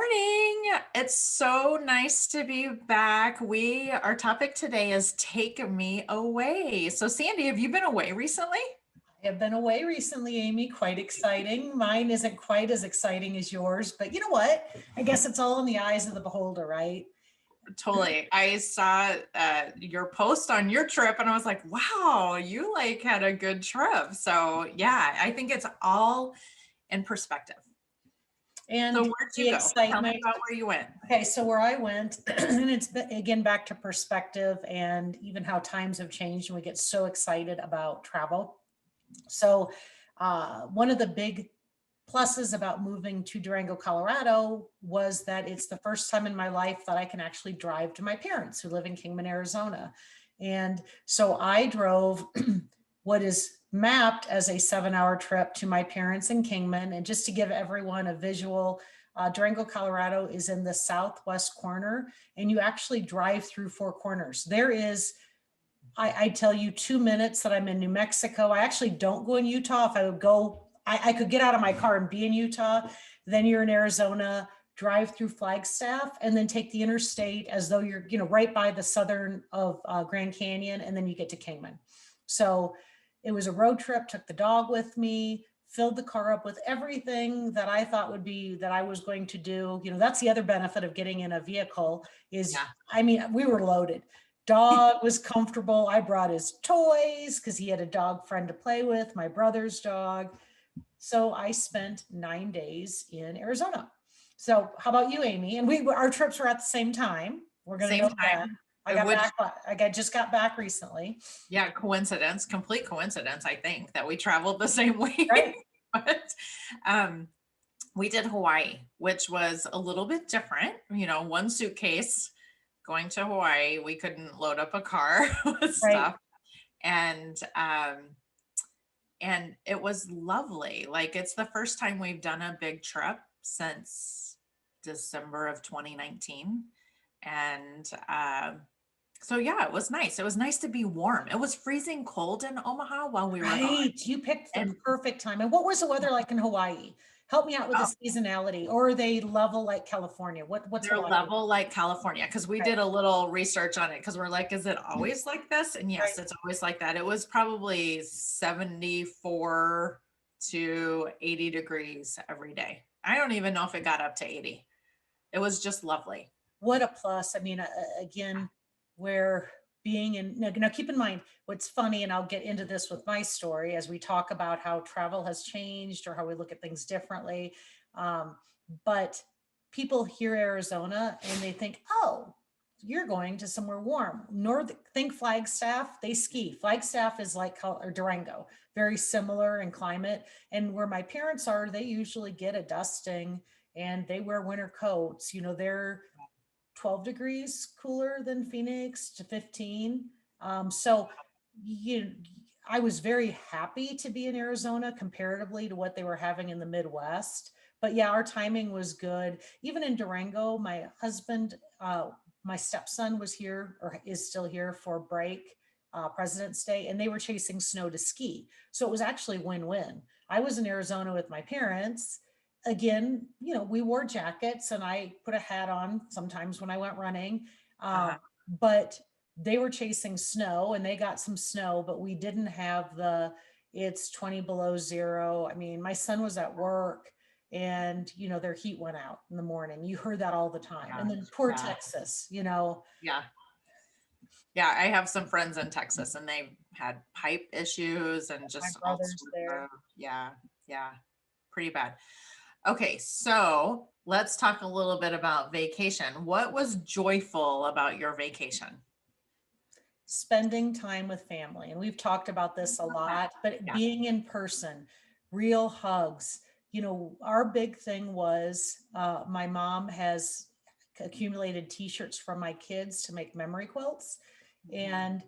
morning. It's so nice to be back. Our topic today is Take Me Away. So Sandy, have you been away recently? I have been away recently, Amy. Quite exciting. Mine isn't quite as exciting as yours, but you know what? I guess it's all in the eyes of the beholder, right? Totally. I saw your post on your trip and I was like, wow, you like had a good trip. So yeah, I think it's all in perspective. So And where'd you the go? Tell me excitement. about where you went. Okay, so where I went, and it's again back to perspective and even how times have changed, and we get so excited about travel. So, one of the big pluses about moving to Durango, Colorado was that it's the first time in my life that I can actually drive to my parents who live in Kingman, Arizona. And so I drove what is mapped as a 7 hour trip to my parents in Kingman. And just to give everyone a visual, Durango, Colorado is in the southwest corner, and you actually drive through four corners. There is I tell you 2 minutes that I'm in New Mexico. I actually don't go in Utah. If I would go, I could get out of my car and be in Utah. Then you're in Arizona, drive through Flagstaff, and then take the interstate as though you're, right by the southern of Grand Canyon, and then you get to Kingman. So it was a road trip. Took the dog with me. Filled the car up with everything that I thought would be that I was going to do. That's the other benefit of getting in a vehicle is, Yeah. I mean, we were loaded. Dog was comfortable. I brought his toys because he had a dog friend to play with, my brother's dog. So I spent 9 days in Arizona. So how about you, Amy? And our trips were at the same time. We're going to Same know that. time. I got Which back. Just got back recently. Yeah, coincidence, complete coincidence, I think, that we traveled the same way. Right. But um, we did Hawaii, which was a little bit different. One suitcase going to Hawaii. We couldn't load up a car with Right. stuff. And it was lovely. Like it's the first time we've done a big trip since December of 2019. And so yeah, it was nice. It was nice to be warm. It was freezing cold in Omaha while we were gone. Right. You picked the And perfect time. And what was the weather like in Hawaii? Help me out with the oh, seasonality. Or are they level like California? What's they're Hawaii? level like California because we Right. did a little research on it because we're like, is it always like this? And Right. yes, it's always like that. It was probably 74 to 80 degrees every day. I don't even know if it got up to 80. It was just lovely. What a plus. I mean, again, where being in now keep in mind what's funny, and I'll get into this with my story as we talk about how travel has changed or how we look at things differently. Um, but people hear Arizona and they think, oh, you're going to somewhere warm. Think Flagstaff, they ski. Flagstaff is like or Durango, very similar in climate. And where my parents are, they usually get a dusting and they wear winter coats. They're 12 degrees cooler than Phoenix to 15. So you, I was very happy to be in Arizona comparatively to what they were having in the Midwest. But yeah, our timing was good. Even in Durango, my husband, my stepson was here or is still here for break, President's Day, and they were chasing snow to ski. So it was actually win-win. I was in Arizona with my parents. Again, we wore jackets and I put a hat on sometimes when I went running. Uh-huh. But they were chasing snow and they got some snow, but we didn't have it's 20 below zero. I mean, my son was at work and, their heat went out in the morning. You heard that all the time. Yeah. And then poor Yeah. Texas. Yeah. Yeah. I have some friends in Texas and they had pipe issues and My just all brother's sorts there. of, yeah. Yeah. Pretty bad. Okay. So let's talk a little bit about vacation. What was joyful about your vacation? Spending time with family. And we've talked about this a lot, but Yeah. being in person, real hugs. Our big thing was my mom has accumulated t-shirts from my kids to make memory quilts. And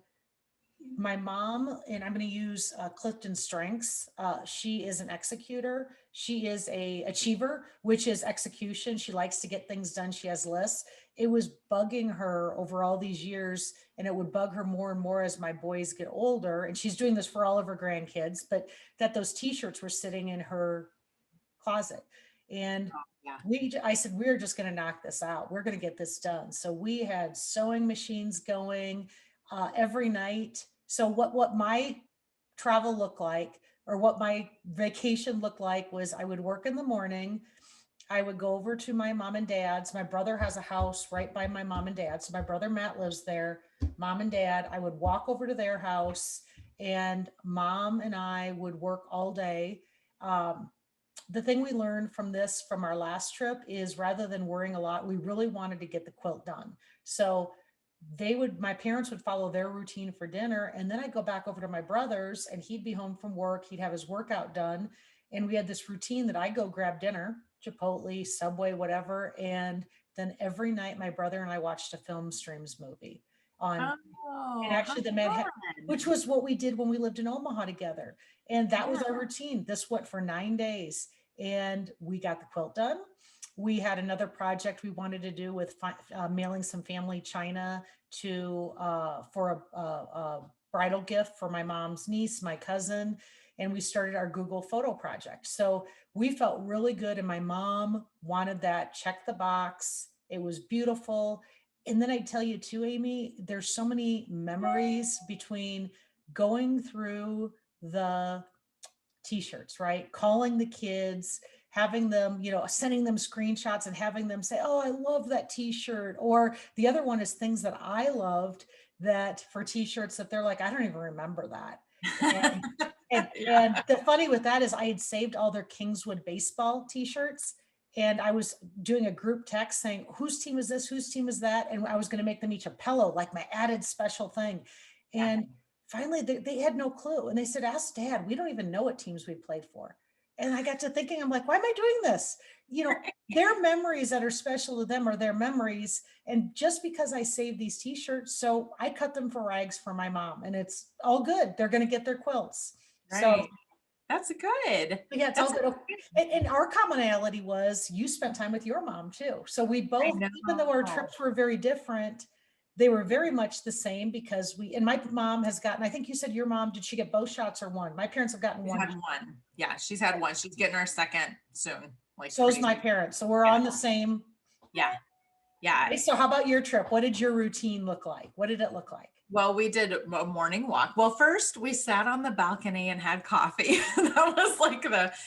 my mom, and I'm going to use Clifton Strengths. She is an executor. She is a achiever, which is execution. She likes to get things done. She has lists. It was bugging her over all these years, and it would bug her more and more as my boys get older. And she's doing this for all of her grandkids, but that those T-shirts were sitting in her closet. And Yeah. I said, we're just going to knock this out. We're going to get this done. So we had sewing machines going every night. So what my travel looked like, or what my vacation looked like, was I would work in the morning. I would go over to my mom and dad's. My brother has a house right by my mom and dad. So my brother Matt lives there. Mom and dad, I would walk over to their house, and mom and I would work all day. Um, the thing we learned from this, from our last trip, is rather than worrying a lot, we really wanted to get the quilt done. So my parents would follow their routine for dinner. And then I'd go back over to my brother's, and he'd be home from work. He'd have his workout done. And we had this routine that I go grab dinner, Chipotle, Subway, whatever. And then every night, my brother and I watched a film streams movie on, and Oh, how actually the Manhattan, fun. which was what we did when we lived in Omaha together. And that was Yeah. our routine. This went for 9 days, and we got the quilt done. We had another project we wanted to do with mailing some family china to for a bridal gift for my mom's niece, my cousin, and we started our Google photo project. So we felt really good, and my mom wanted that, check the box. It was beautiful. And then I tell you too, Amy, there's so many memories between going through the t-shirts, right? Calling the kids, having them, sending them screenshots and having them say, "Oh, I love that t-shirt." Or the other one is things that I loved, that for t-shirts that they're like, "I don't even remember that." And and the funny with that is I had saved all their Kingswood baseball t-shirts, and I was doing a group text saying, "Whose team is this? Whose team is that?" And I was going to make them each a pillow, like my added special thing. Yeah. And finally they had no clue, and they said, "Ask dad, we don't even know what teams we played for." And I got to thinking, I'm like, why am I doing this? Their memories that are special to them are their memories. And just because I saved these t-shirts, so I cut them for rags for my mom, and it's all good. They're going to get their quilts. So Right. That's good. yeah, it's all That's good. And our commonality was you spent time with your mom too. So we I both, even though our know. trips were very different, they were very much the same, because and my mom has gotten, I think you said your mom, did she get both shots or one? My parents have gotten She's one. had one. Yeah, she's had one. She's getting her second soon, like So is pretty my soon. parents. So we're Yeah. on the same. Yeah. Yeah. Okay, so how about your trip? What did your routine look like? What did it look like? Well, we did a morning walk. Well, first we sat on the balcony and had coffee. That was like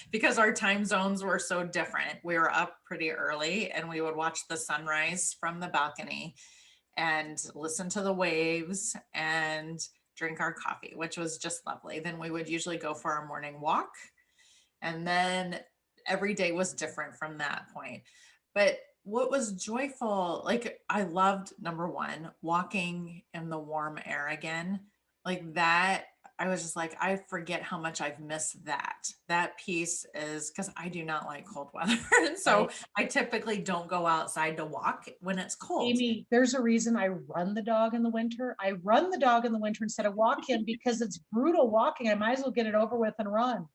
because our time zones were so different. We were up pretty early and we would watch the sunrise from the balcony and listen to the waves and drink our coffee, which was just lovely. Then we would usually go for our morning walk. And then every day was different from that point. But what was joyful, like I loved, number one, walking in the warm air again. Like that, I was just like, I forget how much I've missed that. That piece is because I do not like cold weather. And so Right. I typically don't go outside to walk when it's cold. Amy, there's a reason I run the dog in the winter. I run the dog in the winter instead of walk him, because it's brutal walking. I might as well get it over with and run.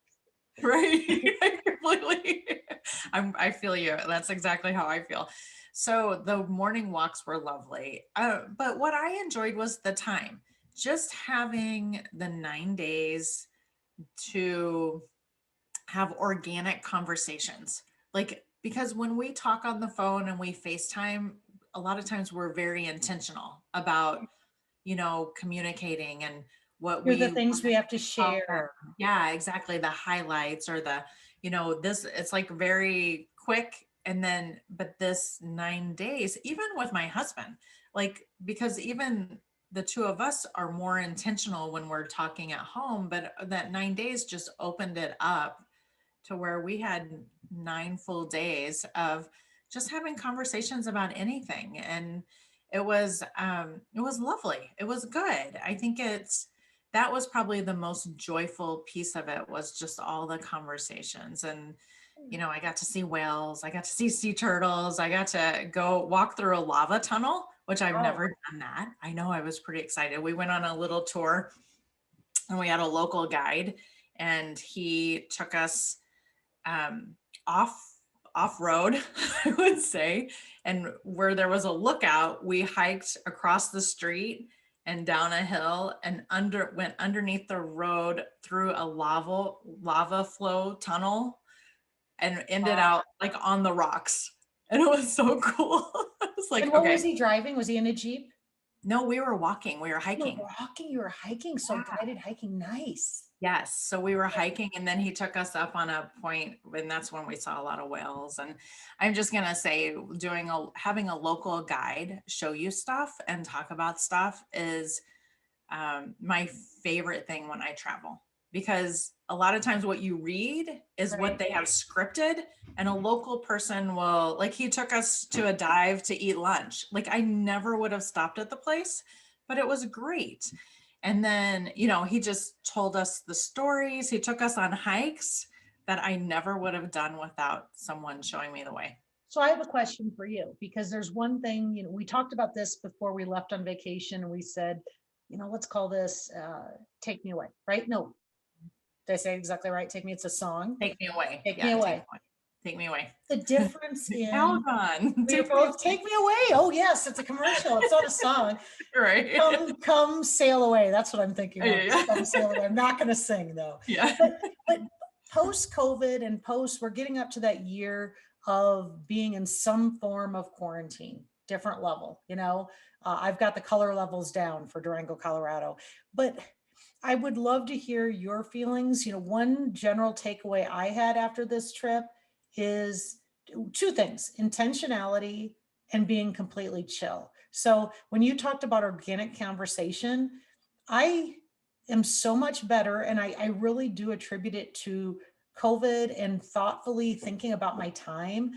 Right. I completely. I feel you. That's exactly how I feel. So the morning walks were lovely. But what I enjoyed was the time. Just having the 9 days to have organic conversations. Like, because when we talk on the phone and we FaceTime, a lot of times we're very intentional about, communicating and what Here are the we things we have to tell them. share. Yeah, exactly. The highlights or this, it's like very quick. And then, but this 9 days, even with my husband, like, because even the two of us are more intentional when we're talking at home, but that 9 days just opened it up to where we had 9 full days of just having conversations about anything. And it was lovely. It was good. I think that was probably the most joyful piece of it, was just all the conversations. And I got to see whales, I got to see sea turtles, I got to go walk through a lava tunnel, which I've Oh, never done that. I know, I was pretty excited. We went on a little tour and we had a local guide, and he took us um, off road, I would say. And where there was a lookout, we hiked across the street and down a hill and went underneath the road through a lava flow tunnel. and ended Wow. out like on the rocks. And it was so cool. I was And like, what okay. was he driving? Was he in a Jeep? No, we were walking, we were You were hiking. walking, you were hiking, so Yeah. guided hiking, nice. Yes. So we were hiking and then he took us up on a point and that's when we saw a lot of whales. And I'm just gonna say having a local guide show you stuff and talk about stuff is my favorite thing when I travel, because a lot of times what you read is what Right. they have scripted, and a local person will, like, he took us to a dive to eat lunch. Like, I never would have stopped at the place, but it was great. And then, he just told us the stories. He took us on hikes that I never would have done without someone showing me the way. So I have a question for you because there's one thing, we talked about this before we left on vacation and we said, let's call this Take Me Away, right? No, did I say it exactly right? Take Me, it's a song. Take me away. Take Me Yeah, take me Away. away. Take me away. The difference in Calgon, we are take me both Take Me Away. Oh yes, it's a commercial. It's not a song. right. Come sail away. That's what I'm thinking of. Yeah. Come sail away. I'm not going to sing though. Yeah. But post COVID and we're getting up to that year of being in some form of quarantine, different level. I've got the color levels down for Durango, Colorado, but I would love to hear your feelings. One general takeaway I had after this trip is two things: intentionality and being completely chill. So when you talked about organic conversation, I am so much better. And I really do attribute it to COVID and thoughtfully thinking about my time.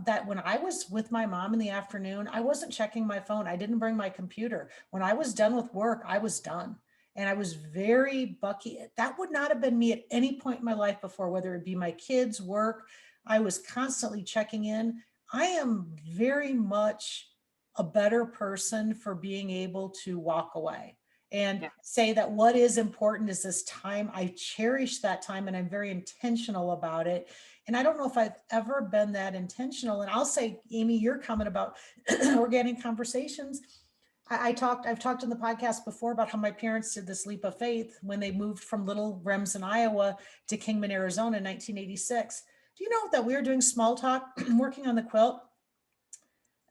That when I was with my mom in the afternoon, I wasn't checking my phone. I didn't bring my computer. When I was done with work, I was done. And I was very bucky. That would not have been me at any point in my life before, whether it be my kids, work. I was constantly checking in. I am very much a better person for being able to walk away and Yeah. say that what is important is this time. I cherish that time and I'm very intentional about it. And I don't know if I've ever been that intentional. And I'll say, Amy, your comment about organic conversations. I've talked in the podcast before about how my parents did this leap of faith when they moved from Little Remsen, Iowa to Kingman, Arizona in 1986. Do you know that we were doing small talk, working on the quilt?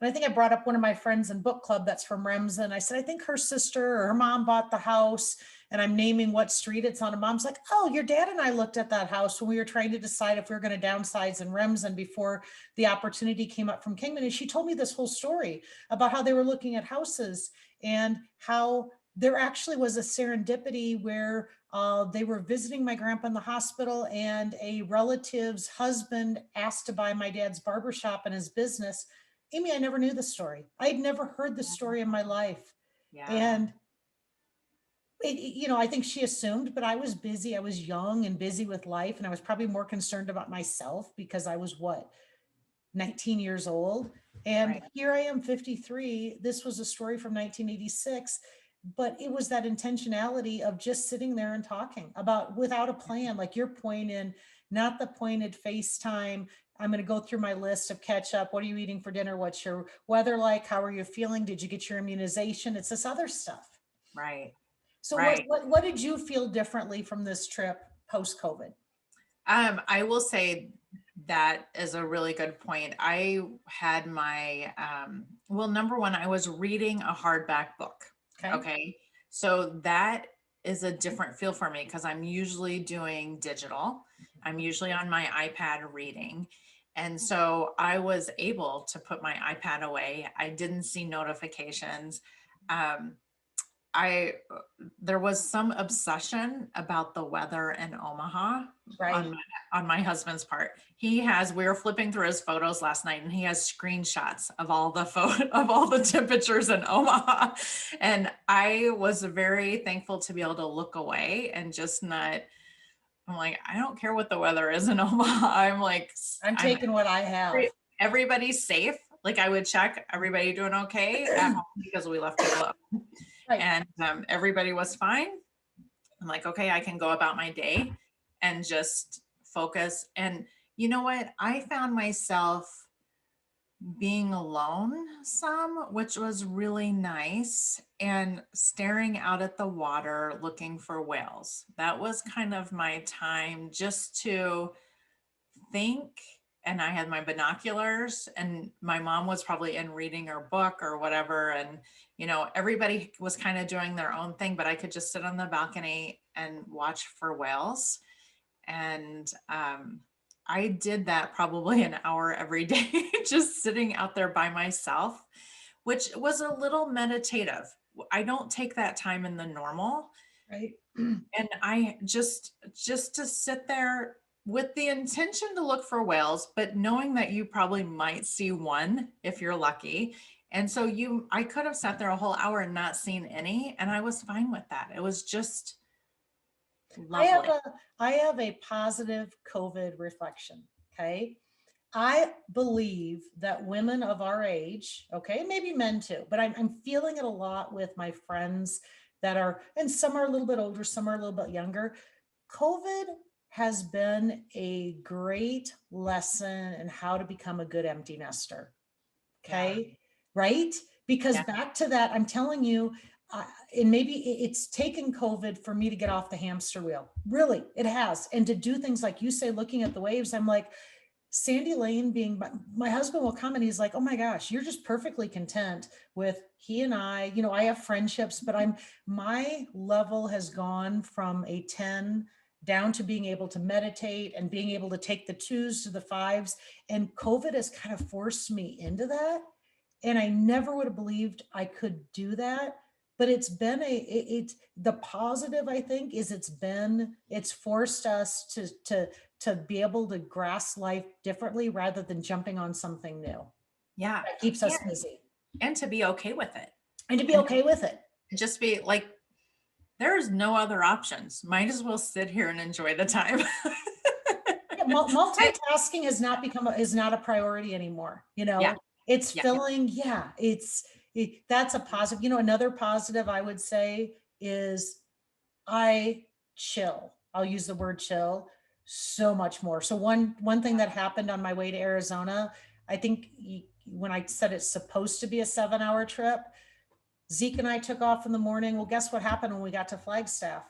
And I think I brought up one of my friends in book club that's from Remsen. I said, I think her sister or her mom bought the house, and I'm naming what street it's on. And mom's like, oh, your dad and I looked at that house when we were trying to decide if we were going to downsize in Remsen before the opportunity came up from Kingman. And she told me this whole story about how they were looking at houses and how there actually was a serendipity where they were visiting my grandpa in the hospital, and a relative's husband asked to buy my dad's barbershop and his business. Amy, I never knew the story. I had never heard the story in my life. Yeah. And, I think she assumed, but I was busy. I was young and busy with life. And I was probably more concerned about myself because I was 19 years old. And Right. here I am, 53. This was a story from 1986, but it was that intentionality of just sitting there and talking about without a plan, like your point in, not the pointed FaceTime. I'm going to go through my list of catch up. What are you eating for dinner? What's your weather like? How are you feeling? Did you get your immunization? It's this other stuff. Right. So Right. what did you feel differently from this trip post COVID? I will say that is a really good point. I had my, well, number one, I was reading a hardback book. Okay. Okay. So that is a different feel for me because I'm usually doing digital. I'm usually on my iPad reading. And so I was able to put my iPad away. I didn't see notifications. Um, I there was some obsession about the weather in Omaha Right. on my husband's part. We were flipping through his photos last night and he has screenshots of all the of all the temperatures in Omaha. And I was very thankful to be able to look away and just not, I'm like, I don't care what the weather is in Omaha. I'm taking what I have. Everybody's safe. Like I would check, everybody doing okay at home because we left people up. Right. And everybody was fine. I'm like, okay, I can go about my day and just focus. And you know what? I found myself being alone some, which was really nice, and staring out at the water looking for whales. That was kind of my time just to think, and I had my binoculars, and my mom was probably in reading her book or whatever. And, everybody was kind of doing their own thing, but I could just sit on the balcony and watch for whales. And I did that probably an hour every day, just sitting out there by myself, which was a little meditative. I don't take that time in the normal. Right. And I just to sit there with the intention to look for whales, but knowing that you probably might see one if you're lucky. And so I could have sat there a whole hour and not seen any, and I was fine with that. It was just I have lovely. a I have a positive COVID reflection. Okay. I believe that women of our age, okay, maybe men too, but I'm feeling it a lot with my friends that are, and some are a little bit older, some are a little bit younger. COVID has been a great lesson in how to become a good empty nester. Yeah. Okay. Right. Because Yeah. back to that, I'm telling you, uh, and maybe it's taken COVID for me to get off the hamster wheel. Really, it has. And to do things like you say, looking at the waves, I'm like, Sandy Lane being my husband will come and he's like, oh my gosh, you're just perfectly content with he and I have friendships, but my level has gone from a 10 down to being able to meditate and being able to take the twos to the fives. And COVID has kind of forced me into that. And I never would have believed I could do that. But it's been it's the positive, I think, is it's forced us to be able to grasp life differently rather than jumping on something new. Yeah. That keeps us busy. And to be okay with it. And to be And okay with it. just be like, there's no other options. Might as well sit here and enjoy the time. Multitasking has not is not a priority anymore. Yeah. It's Yeah. filling. Yeah, that's a positive. Another positive I would say is I chill. I'll use the word chill so much more. So one thing that happened on my way to Arizona, I think when I said it's supposed to be a 7-hour trip, Zeke and I took off in the morning. Well, guess what happened when we got to Flagstaff?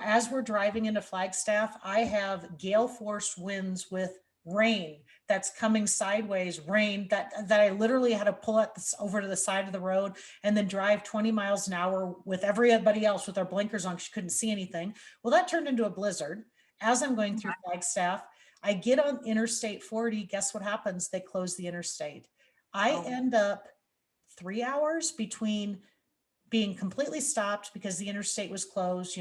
As we're driving into Flagstaff, I have gale force winds with rain that's coming sideways, rain that I literally had to pull it over to the side of the road and then drive 20 miles an hour with everybody else with our blinkers on. She couldn't see anything. Well, that turned into a blizzard. As I'm going through Flagstaff, I get on Interstate 40. Guess what happens? They close the interstate. I end up 3 hours between being completely stopped because the interstate was closed,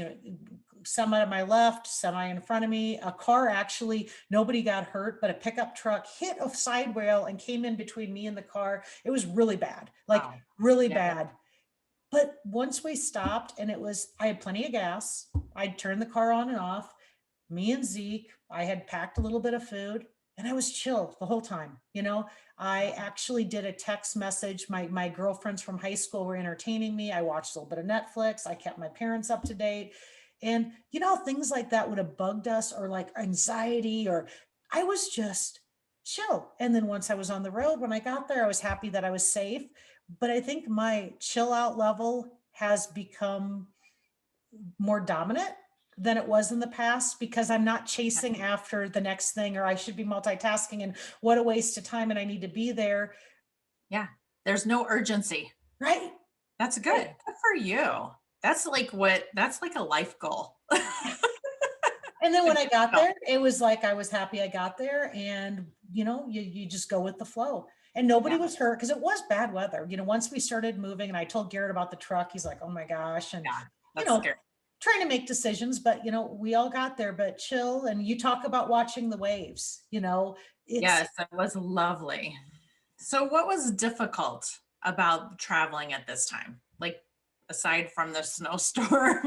semi to my left, semi in front of me. A car, actually, nobody got hurt, but a pickup truck hit a side rail and came in between me and the car. It was really bad, really bad. But once we stopped and I had plenty of gas, I'd turn the car on and off. Me and Zeke, I had packed a little bit of food and I was chill the whole time. I actually did a text message. My girlfriends from high school were entertaining me. I watched a little bit of Netflix. I kept my parents up to date. And, things like that would have bugged us, or like anxiety, or I was just chill. And then once I was on the road, when I got there, I was happy that I was safe. But I think my chill out level has become more dominant than it was in the past because I'm not chasing after the next thing, or I should be multitasking and what a waste of time and I need to be there. Yeah. There's no urgency. Right. That's good. Right. Good for you. That's like a life goal. And then when I got there, it was like, I was happy I got there, and you just go with the flow. And nobody was hurt because it was bad weather. Once we started moving and I told Garrett about the truck, he's like, oh my gosh. And, scary. trying to make decisions, but we all got there, but chill. And you talk about watching the waves, Yes, it was lovely. So what was difficult about traveling at this time? Like, aside from the snowstorm,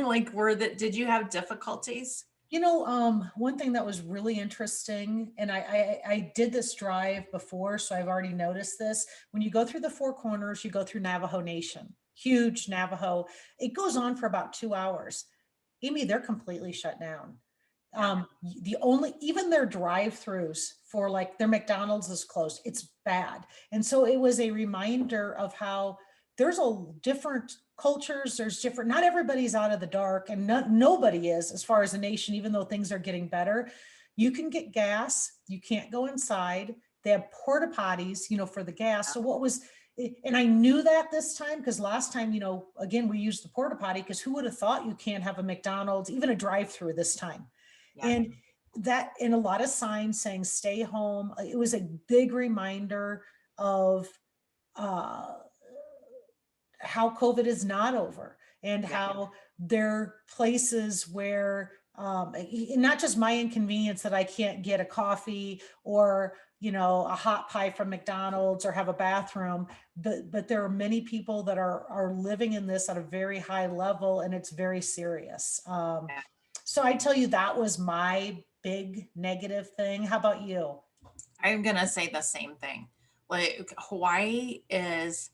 did you have difficulties? One thing that was really interesting, and I did this drive before, so I've already noticed this. When you go through the Four Corners, you go through Navajo Nation, huge Navajo. It goes on for about 2 hours. Amy, they're completely shut down. Even their drive-throughs for like their McDonald's is closed. It's bad. And so it was a reminder of how there's a different cultures. There's different, not everybody's out of the dark, and nobody is, as far as the nation, even though things are getting better. you can get gas, you can't go inside. They have porta potties, for the gas. So what was, and I knew that this time because last time, again, we used the porta potty because who would have thought you can't have a McDonald's, even a drive through this time? Yeah. And that, and a lot of signs saying stay home. It was a big reminder of uh, how COVID is not over and Yeah. how there are places where not just my inconvenience that I can't get a coffee or a hot pie from McDonald's or have a bathroom, but there are many people that are living in this at a very high level, and it's very serious. Yeah. So I tell you, that was my big negative thing. How about you? I'm gonna say the same thing. Like Hawaii is,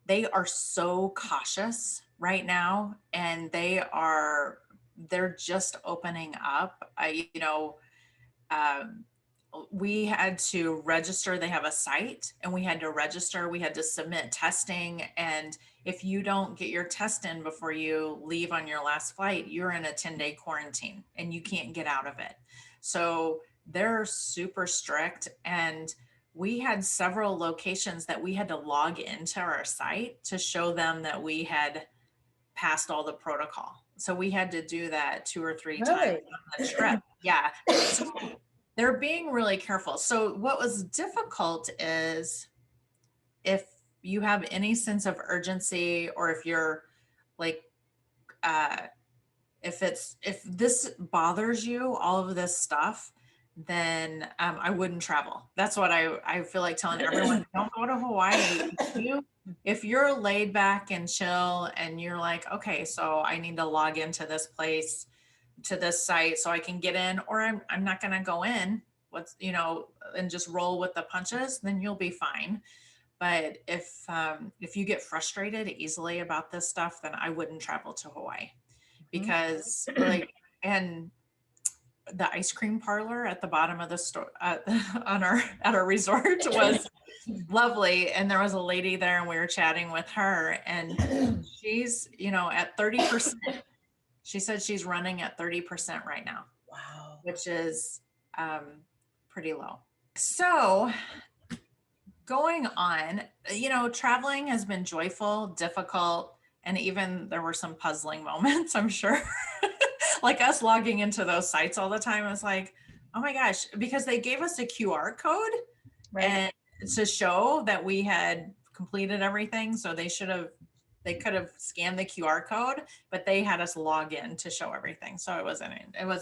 they are so cautious right now, and they're just opening up. Um, we had to register. They have a site, and we had to register. We had to submit testing, and if you don't get your test in before you leave on your last flight, you're in a 10-day quarantine, and you can't get out of it. So they're super strict, and we had several locations that we had to log into our site to show them that we had passed all the protocol. So we had to do that 2 or 3 times Really? on the trip. Yeah. So they're being really careful. So what was difficult is if you have any sense of urgency, or if you're like, uh, if this bothers you, all of this stuff, then I wouldn't travel. That's what I feel like telling everyone. Don't go to Hawaii. If you're laid back and chill, and you're like, okay, so I need to log into this place, to this site, so I can get in, or I'm not going to go in. And just roll with the punches, then you'll be fine. But if you get frustrated easily about this stuff, then I wouldn't travel to Hawaii, because like, and the ice cream parlor at the bottom of the store at our resort was lovely, and there was a lady there, and we were chatting with her, and she's at 30%. She said she's running at 30% right now, Wow. which is pretty low. So going on, traveling has been joyful, difficult, and even there were some puzzling moments, I'm sure. Like us logging into those sites all the time, I was like, oh my gosh, because they gave us a QR code, Right. and to show that we had completed everything. So they could have scanned the QR code, but they had us log in to show everything. So it was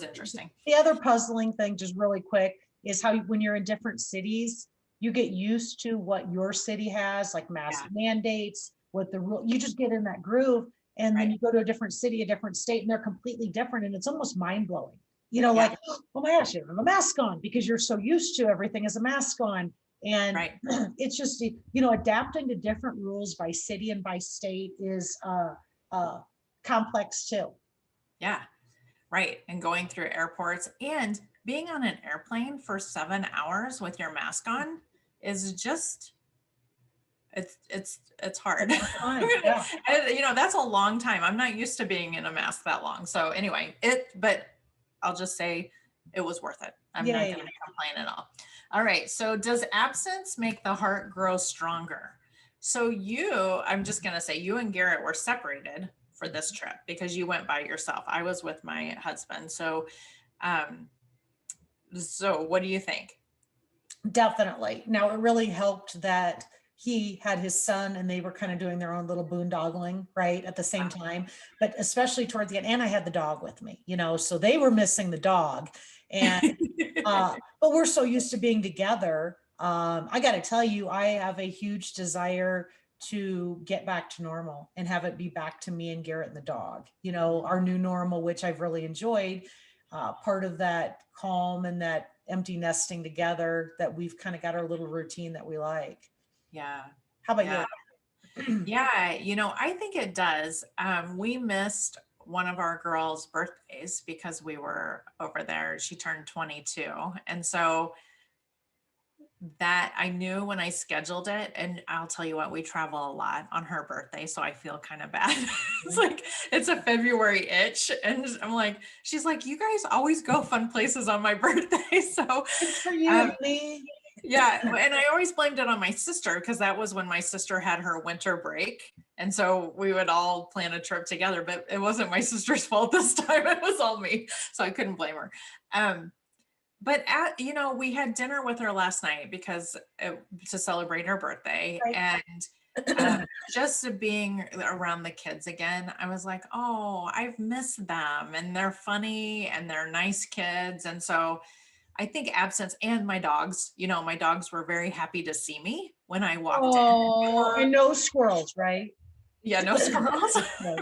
interesting. The other puzzling thing, just really quick, is how when you're in different cities, you get used to what your city has, like mask mandates, what the rule, you just get in that groove. And then Right. you go to a different city, a different state, and they're completely different. And it's almost mind blowing, Yeah. like, oh my gosh, you have a mask on because you're so used to everything as a mask on. And Right. it's just, adapting to different rules by city and by state is complex too. Yeah. Right. And going through airports and being on an airplane for 7 hours with your mask on is just, it's hard. Yeah. That's a long time. I'm not used to being in a mask that long. So anyway, but I'll just say it was worth it. I'm not going to complain at all. All right. So does absence make the heart grow stronger? So I'm just going to say you and Garrett were separated for this trip because you went by yourself. I was with my husband. So what do you think? Definitely. Now, it really helped that he had his son and they were kind of doing their own little boondoggling, right, at the same time. But especially toward the end, and I had the dog with me, so they were missing the dog. And but we're so used to being together. I got to tell you, I have a huge desire to get back to normal and have it be back to me and Garrett and the dog, our new normal, which I've really enjoyed. Part of that calm and that empty nesting together, that we've kind of got our little routine that we like. Yeah. How about Yeah. you? Yeah, I think it does. We missed one of our girls' birthdays because we were over there. She turned 22. And so that I knew when I scheduled it, and I'll tell you what, we travel a lot on her birthday, so I feel kind of bad. It's Mhm. like it's a February itch, and I'm like, she's like, you guys always go fun places on my birthday, so Good for you, um, honey. yeah, and I always blamed it on my sister because that was when my sister had her winter break, and so we would all plan a trip together. But it wasn't my sister's fault this time; it was all me, so I couldn't blame her. Um, but we had dinner with her last night because to celebrate her birthday, Right. and just being around the kids again, I was like, oh, I've missed them, and they're funny and they're nice kids, and so I think absence and my dogs were very happy to see me when I walked in. Oh, and no squirrels, right? Yeah, no squirrels. No.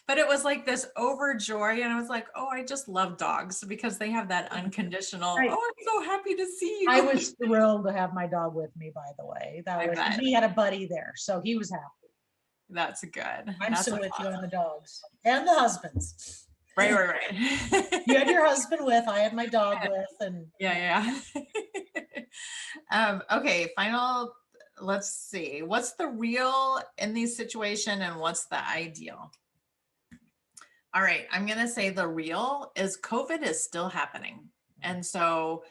but it was like this overjoy, and I was like, "Oh, I just love dogs because they have that unconditional, Right. oh, I'm so happy to see I you." was thrilled to have my dog with me, by the way. That I was, and bet. he had a buddy there, so he was happy. That's good. I'm That's so with you on awesome. the dogs and the husbands. Right, right, You had right. your husband with, I had my dog with, and yeah. Yeah, yeah. Okay, final. Let's see. What's the real in these situation and what's the ideal? All right, I'm going to say the real is COVID is still happening. And so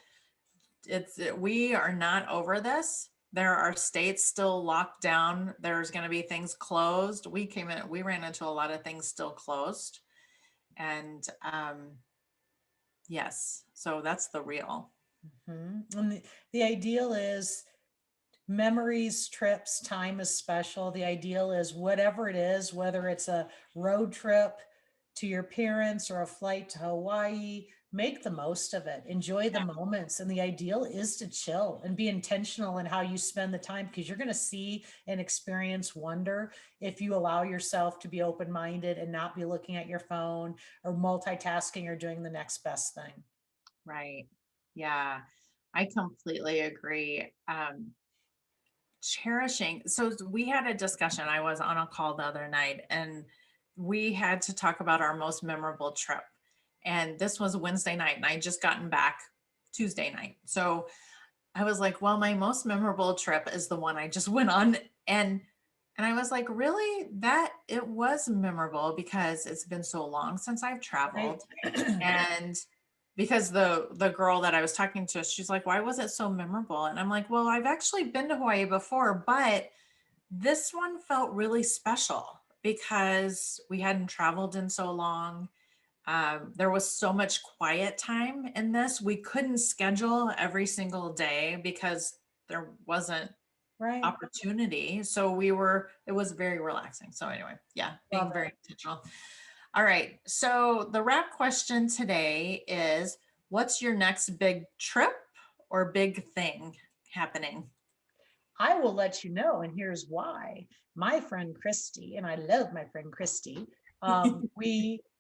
we are not over this. There are states still locked down. There's going to be things closed. We ran into a lot of things still closed. And yes, so that's the real. Mhm. And the ideal is memories, trips, time is special. The ideal is whatever it is, whether it's a road trip to your parents or a flight to Hawaii, make the most of it. Enjoy the moments. And the ideal is to chill and be intentional in how you spend the time because you're going to see and experience wonder if you allow yourself to be open minded and not be looking at your phone or multitasking or doing the next best thing. Right. Yeah, I completely agree. Cherishing. So we had a discussion. I was on a call the other night and we had to talk about our most memorable trip. And this was Wednesday night and I just gotten back Tuesday night. So I was like, well, my most memorable trip is the one I just went on. And I was like, really? That it was memorable because it's been so long since I've Right. traveled. And because the girl that I was talking to, she's like, why was it so memorable? And I'm like, well, I've actually been to Hawaii before, but this one felt really special because we hadn't traveled in so long. There was so much quiet time in this. We couldn't schedule every single day because there wasn't Right. opportunity. So it was very relaxing. So anyway, yeah, being Love very it. intentional. All right. So the wrap question today is what's your next big trip or big thing happening? I will let you know, and here's why. My friend Christy, and I love my friend Christy.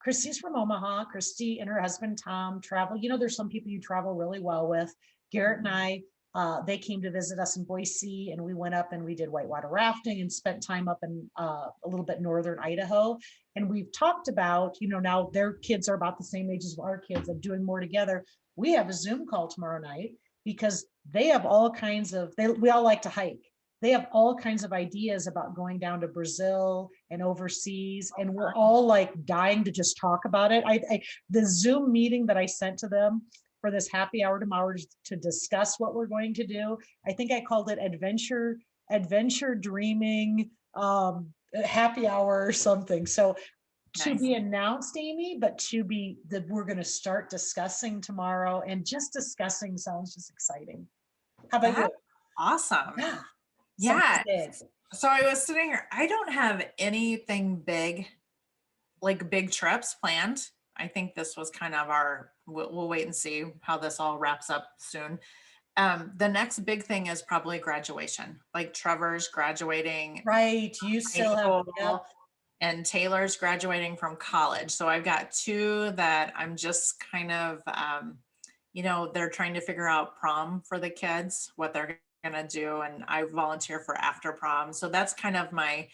Christy's from Omaha. Christy and her husband Tom travel. You know, there's some people you travel really well with. Garrett and I, they came to visit us in Boise, and we went up and we did whitewater rafting and spent time up in a little bit northern Idaho. And we've talked about, now their kids are about the same age as our kids of doing more together. We have a Zoom call tomorrow night because they have all kinds of we all like to hike. They have all kinds of ideas about going down to Brazil and overseas, and we're all like dying to just talk about it. The Zoom meeting that I sent to them for this happy hour tomorrow to discuss what we're going to do. I think I called it adventure dreaming happy hour or something. So to Nice. be announced, Amy, but to be that we're going to start discussing tomorrow. And just discussing sounds just exciting. How about you? That's awesome. Yeah, something Yeah. big. So I was sitting here, I don't have anything big, like big trips planned. I think this was kind of we'll wait and see how this all wraps up soon. The next big thing is probably graduation, like Trevor's graduating Right. You high still have, yep. school and Taylor's graduating from college. So I've got two that I'm just kind of, they're trying to figure out prom for the kids, what they're going to do. And I volunteer for after prom. So that's kind of my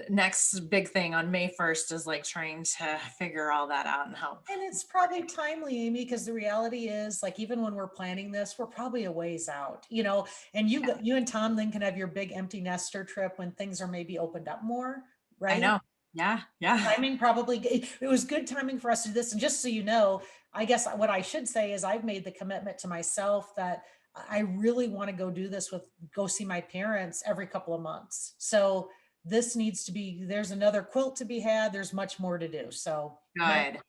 next big thing on May 1st is like trying to figure all that out and help. And it's probably timely, Amy, because the reality is, like, even when we're planning this, we're probably a ways out, and you and Tom then can have your big empty nester trip when things are maybe opened up more, I right? know. Yeah. Yeah. Timing probably, it was good timing for us to do this. And just so you know, I guess what I should say is I've made the commitment to myself that I really want to go see my parents every couple of months. So this needs to be, there's another quilt to be had. There's much more to do. So Good.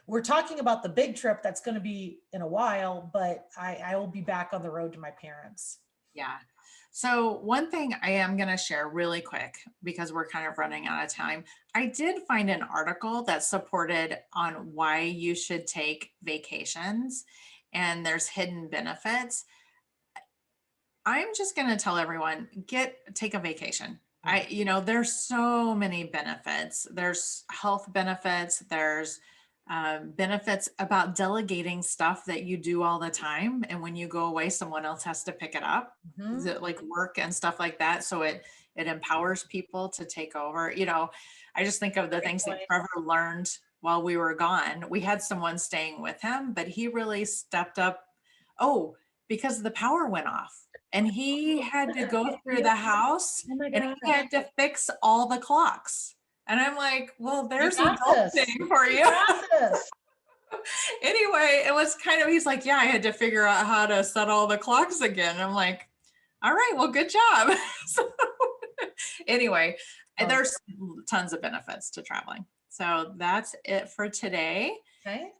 we're talking about the big trip that's going to be in a while, but I will be back on the road to my parents. Yeah. So one thing I am going to share really quick because we're kind of running out of time. I did find an article that supported on why you should take vacations and there's hidden benefits. I'm just going to tell everyone, take a vacation. There's so many benefits. There's health benefits. There's benefits about delegating stuff that you do all the time. And when you go away, someone else has to pick it up. Is it like work and stuff like that? So it empowers people to take over. I just think of the things that Trevor learned while we were gone. We had someone staying with him, but he really stepped up. Oh, because the power went off and he had to go through the house and he had to fix all the clocks. And I'm like, well, there's adulting for you. Anyway, it was he's like, yeah, I had to figure out how to set all the clocks again. And I'm like, all right, well, good job. So anyway, there's tons of benefits to traveling. So that's it for today. Okay.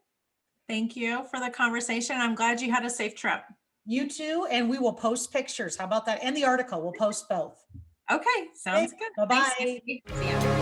Thank you for the conversation. I'm glad you had a safe trip. You too. And we will post pictures. How about that? And the article, we'll post both. Okay. Sounds good. Bye-bye. Thanks, Nancy. See ya.